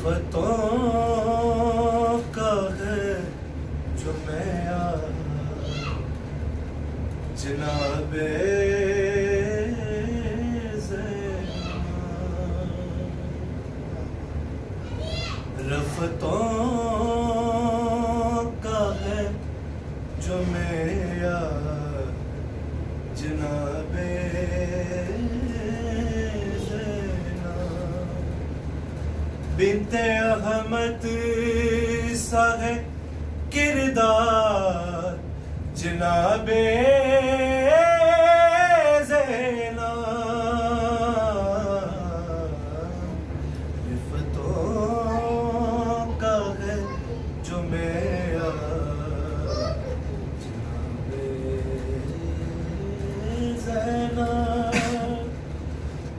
رفتوں کا ہے جو معیار جناب رفتوں کا ہے جو معیار جناب زینب بنت احمد سا ہے کردار جناب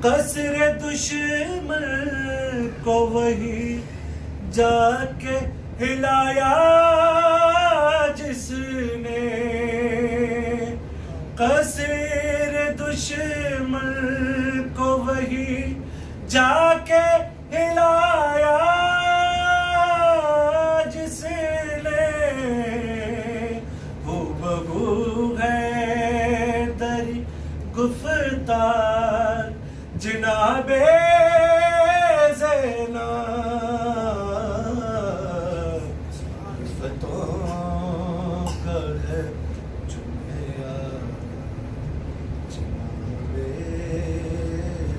قصر دشمن کو وہی جا کے ہلایا جس نے قصر دشمن کو وہی جا کے ہلایا جس نے ہو بہو ہے دری گفتار جناب زینب رفتوں کا ہے جو معیار جناب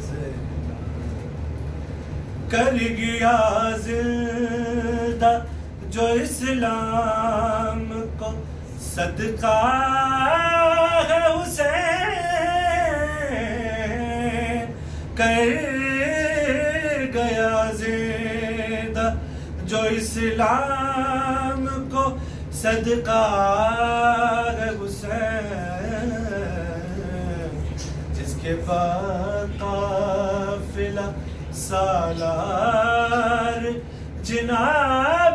زینب کر گیا زندہ جو اسلام کو صدقہ ہے حسین کر گیا زندہ جو اسلام کو صدقہ ہے حسین جس کے بعد قافلہ سالار جناب